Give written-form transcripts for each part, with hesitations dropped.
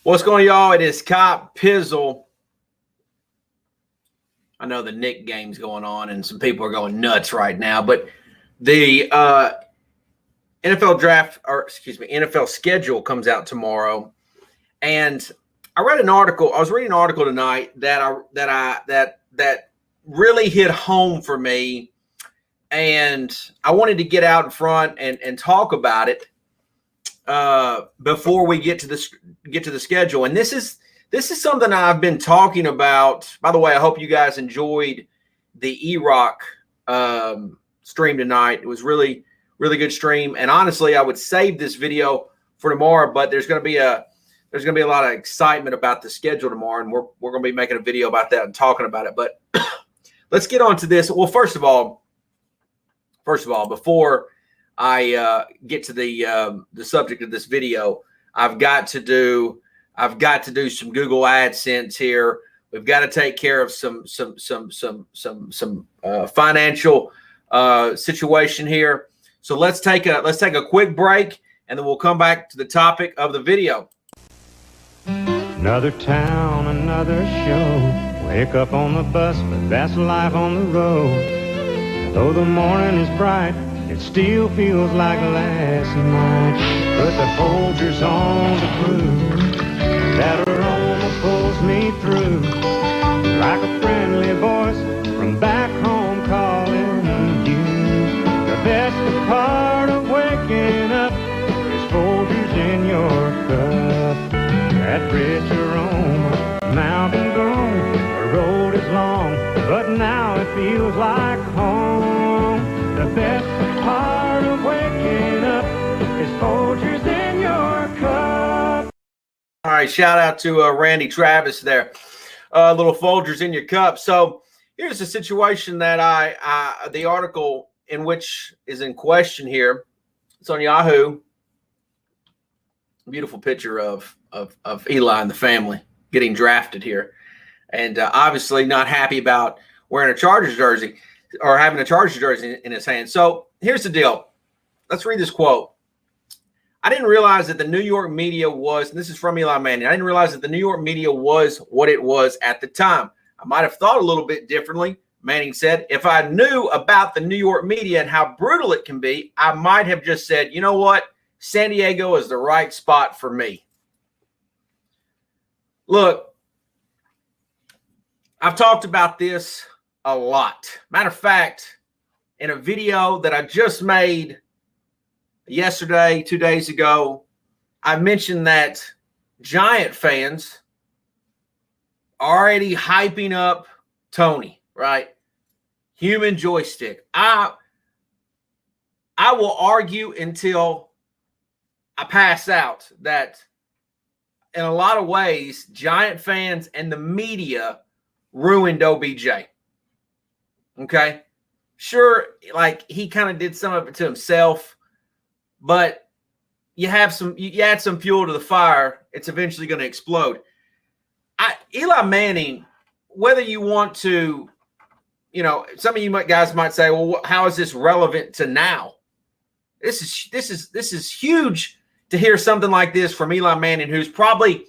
What's going on, y'all? It is Cop Pizzle. I know the Nick game's going on and some people are going nuts right now, but the NFL draft, NFL schedule comes out tomorrow. And I read an article. I was reading an article tonight that really hit home for me. And I wanted to get out in front and talk about it before we get to the schedule. And this is something I've been talking about. By the way, I hope you guys enjoyed the E-Rock stream tonight. It was really, really good stream. And honestly, I would save this video for tomorrow, but there's going to be a lot of excitement about the schedule tomorrow, and we're going to be making a video about that and talking about it. But let's get on to this. Well, first of all, before I get to the subject of this video, I've got to do some Google AdSense here. We've got to take care of some financial situation here. So let's take a quick break, and then we'll come back to the topic of the video. Another town, another show. Wake up on the bus, but that's life on the road. Though the morning is bright, it still feels like last night. Put the Folgers on the crew. That aroma pulls me through. Like a friendly voice from back home calling you. The best part of waking up is Folgers in your cup. That rich aroma, mountain grown. The road is long, but now it feels like home. The best part of waking up is Folgers in your cup. All right, shout out to Randy Travis there. Little Folgers in your cup. So here's the situation that the article in which is in question here. It's on Yahoo. Beautiful picture of Eli and the family getting drafted here. And obviously not happy about wearing a Chargers jersey or having a Chargers jersey in his hand. So here's the deal. Let's read this quote. I didn't realize that the New York media was, and this is from Eli Manning, I didn't realize that the New York media was what it was at the time. I might have thought a little bit differently, Manning said. If I knew about the New York media and how brutal it can be, I might have just said, you know what? San Diego is the right spot for me. Look, I've talked about this a lot. Matter of fact, in a video that I just made yesterday, 2 days ago, I mentioned that Giant fans are already hyping up Tony, right? Human joystick. I will argue until I pass out that in a lot of ways, Giant fans and the media ruined OBJ. Okay? Sure, like he kind of did some of it to himself, but you add some fuel to the fire, it's eventually going to explode. Eli Manning, whether you want to, some of you guys might say, well, how is this relevant to now? This is huge to hear something like this from Eli Manning, who's probably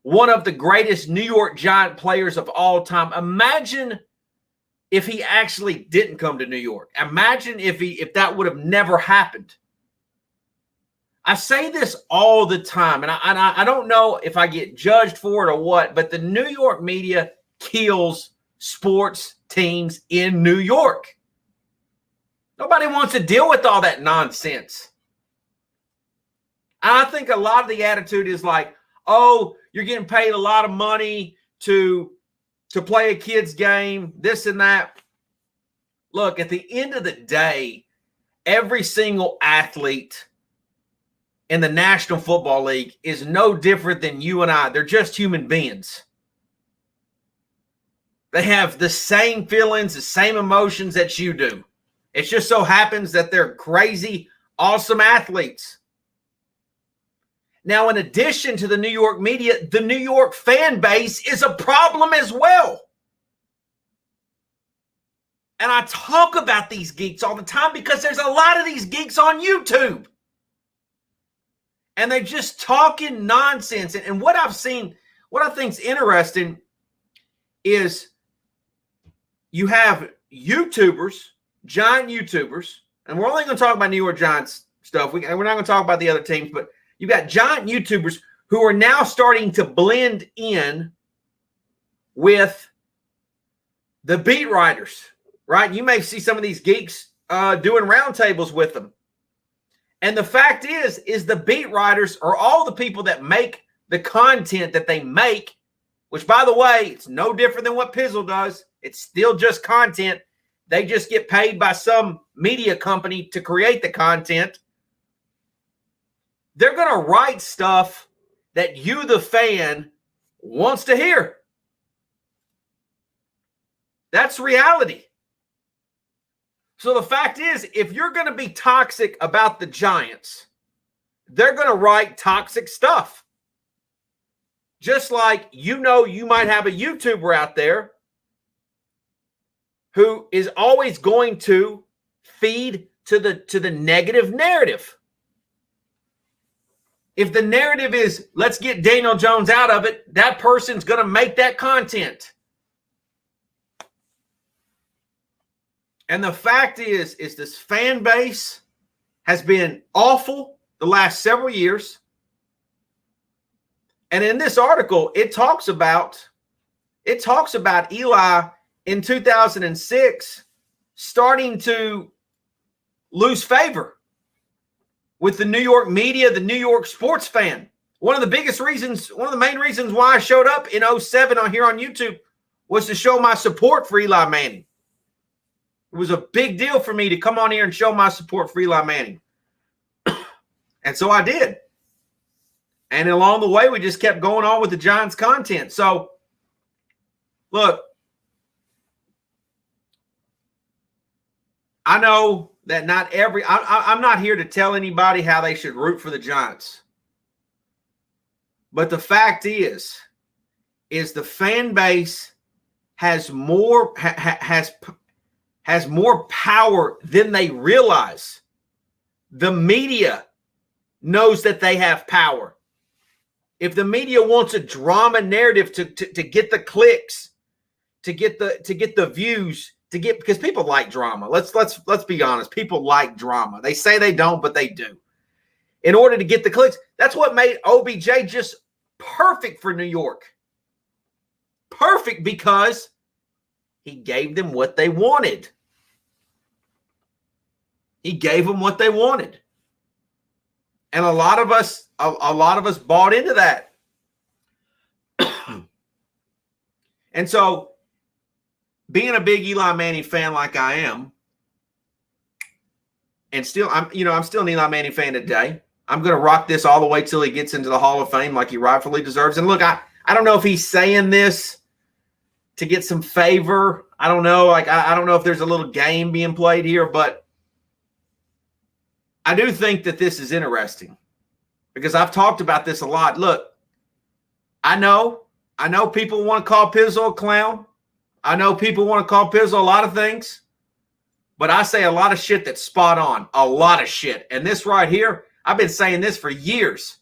one of the greatest New York Giant players of all time. Imagine if he actually didn't come to New York. Imagine if that would have never happened. I say this all the time, and I don't know if I get judged for it or what, but the New York media kills sports teams in New York. Nobody wants to deal with all that nonsense. And I think a lot of the attitude is like, oh, you're getting paid a lot of money to play a kid's game, this and that. Look, at the end of the day, every single athlete in the National Football League is no different than you and I. They're just human beings. They have the same feelings, the same emotions that you do. It just so happens that they're crazy, awesome athletes. Now, in addition to the New York media, the New York fan base is a problem as well. And I talk about these geeks all the time because there's a lot of these geeks on YouTube. and they just talking nonsense. And what I've seen, what I think's interesting is you have YouTubers, giant YouTubers, and we're only going to talk about New York Giants stuff. We're not going to talk about the other teams, but you've got giant YouTubers who are now starting to blend in with the beat writers, right? You may see some of these geeks doing roundtables with them. And the fact is the beat writers are all the people that make the content that they make, which, by the way, it's no different than what Pizzle does. It's still just content. They just get paid by some media company to create the content. They're going to write stuff that you, the fan, wants to hear. That's reality. So the fact is, if you're going to be toxic about the Giants, they're going to write toxic stuff. Just like, you might have a YouTuber out there who is always going to feed to the negative narrative. If the narrative is, let's get Daniel Jones out of it, that person's going to make that content. And the fact is this fan base has been awful the last several years. And in this article, it talks about Eli in 2006 starting to lose favor with the New York media, the New York sports fan. One of the main reasons why I showed up in 2007 here on YouTube was to show my support for Eli Manning. It was a big deal for me to come on here and show my support for Eli Manning. And so I did. And along the way, we just kept going on with the Giants content. So, look, I know that not every – I'm not here to tell anybody how they should root for the Giants. But the fact is the fan base has more has more power than they realize. The media knows that they have power. If the media wants a drama narrative to get the clicks, to get the views, because people like drama. Let's be honest. People like drama. They say they don't, but they do. In order to get the clicks, that's what made OBJ just perfect for New York. Perfect because he gave them what they wanted. He gave them what they wanted. And a lot of us bought into that. And so, being a big Eli Manning fan like I am, and still I'm still an Eli Manning fan today. I'm going to rock this all the way till he gets into the Hall of Fame like he rightfully deserves. And look, I don't know if he's saying this to get some favor. I don't know. I don't know if there's a little game being played here, but I do think that this is interesting because I've talked about this a lot. Look, I know people want to call Pizzle a clown. I know people want to call Pizzle a lot of things, but I say a lot of shit that's spot on, a lot of shit. And this right here, I've been saying this for years.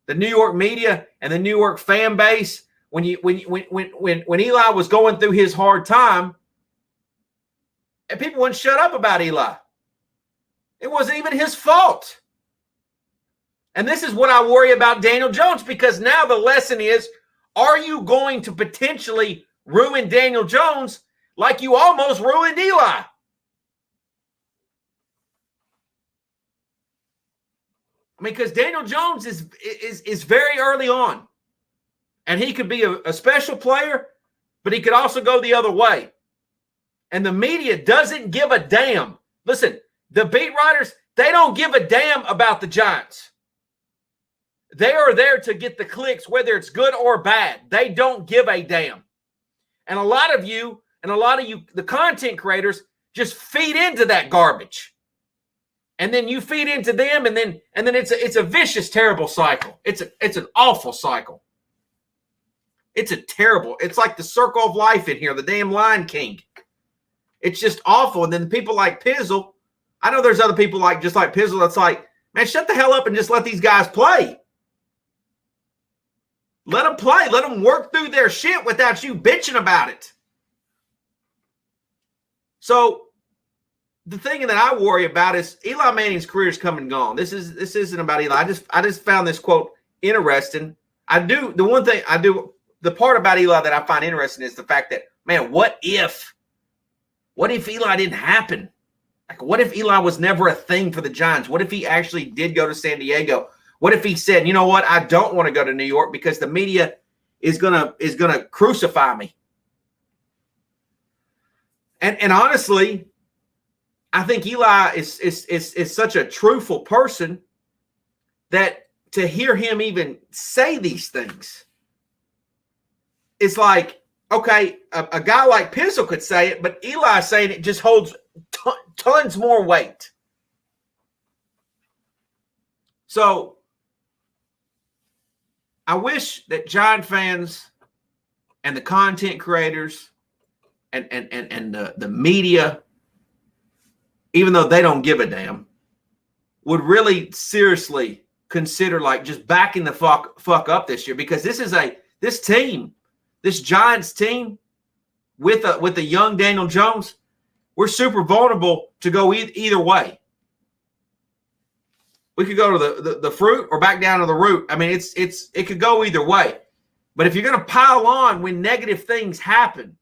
The New York media and the New York fan base, when Eli was going through his hard time, and people wouldn't shut up about Eli. It wasn't even his fault. And this is what I worry about Daniel Jones, because now the lesson is, are you going to potentially ruin Daniel Jones like you almost ruined Eli? I mean, because Daniel Jones is very early on. And he could be a special player, but he could also go the other way. And the media doesn't give a damn. Listen, the beat writers, they don't give a damn about the Giants. They are there to get the clicks, whether it's good or bad. They don't give a damn. And a lot of you, the content creators, just feed into that garbage. And then you feed into them, and then it's a vicious, terrible cycle. It's an awful cycle. It's like the circle of life in here, the damn Lion King. It's just awful. And then people like Pizzle, I know there's other people just like Pizzle that's like, Man, shut the hell up and just let these guys play. Let them play. Let them work through their shit without you bitching about it. So the thing that I worry about is Eli Manning's career is come and gone. This isn't about Eli. I just found this quote interesting. The part about Eli that I find interesting is the fact that, man, what if Eli didn't happen? Like, what if Eli was never a thing for the Giants? What if he actually did go to San Diego? What if he said, you know what, I don't want to go to New York because the media is gonna crucify me? And honestly, I think Eli is such a truthful person that to hear him even say these things, it's like, okay, a guy like Pizzle could say it, but Eli saying it just holds tons more weight. So I wish that Giant fans and the content creators and the media, even though they don't give a damn, would really seriously consider like just backing the fuck up this year, because this Giants team with a young Daniel Jones, we're super vulnerable to go either way. We could go to the fruit or back down to the root. I mean, it could go either way. But if you're going to pile on when negative things happen,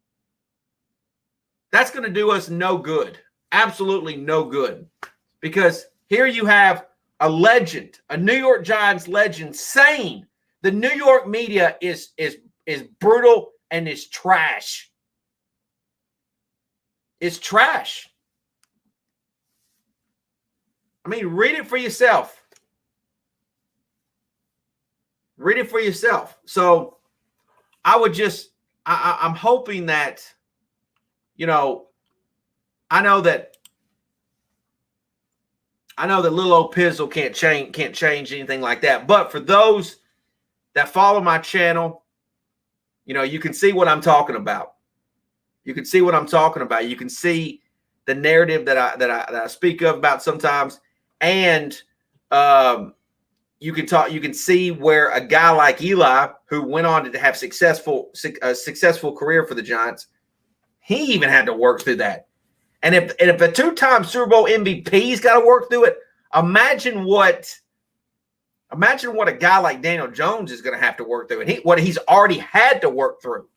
that's going to do us no good. Absolutely no good. Because here you have a legend, a New York Giants legend, saying the New York media is brutal and is trash. It's trash. I mean, read it for yourself. Read it for yourself. So I'm hoping that, you know, I know that little old Pizzle can't change anything like that. But for those that follow my channel, you know, you can see what I'm talking about. You can see what I'm talking about. You can see the narrative that I speak of about sometimes. And you can see where a guy like Eli, who went on to have a successful career for the Giants, he even had to work through that. And if a two-time Super Bowl MVP's got to work through it, imagine what a guy like Daniel Jones is going to have to work through, and what he's already had to work through.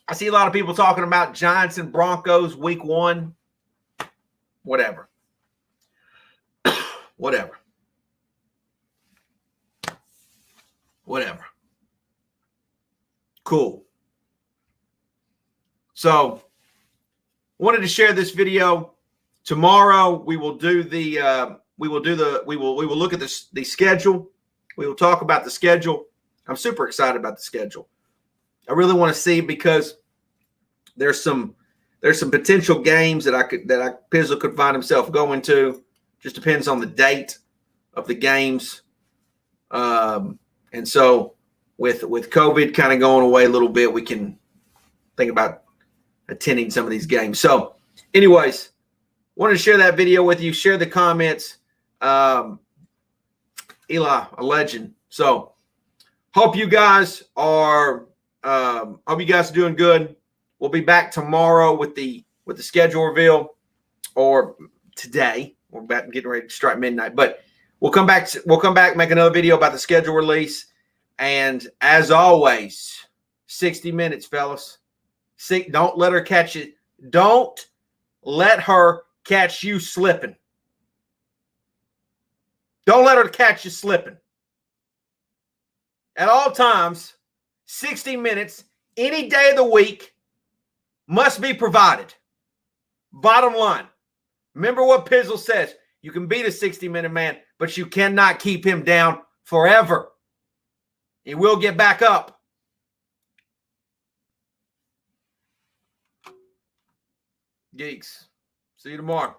I see a lot of people talking about Giants and Broncos week 1. Whatever. Whatever. Cool. So, wanted to share this video. Tomorrow we will look at the schedule. We will talk about the schedule. I'm super excited about the schedule. I really want to see, because there's some potential games that Pizzle could find himself going to. Just depends on the date of the games. And so with COVID kind of going away a little bit, we can think about attending some of these games. So anyways, wanted to share that video with you. Share the comments. Eli, a legend. So hope you guys are doing good. We'll be back tomorrow with the schedule reveal, or today. We're about to get ready to strike midnight, but we'll come back, make another video about the schedule release. And as always, 60 minutes, fellas. Don't let her catch it. Don't let her catch you slipping. Don't let her catch you slipping. At all times, 60 minutes, any day of the week, must be provided. Bottom line. Remember what Pizzle says. You can beat a 60-minute man, but you cannot keep him down forever. He will get back up. Geeks. See you tomorrow.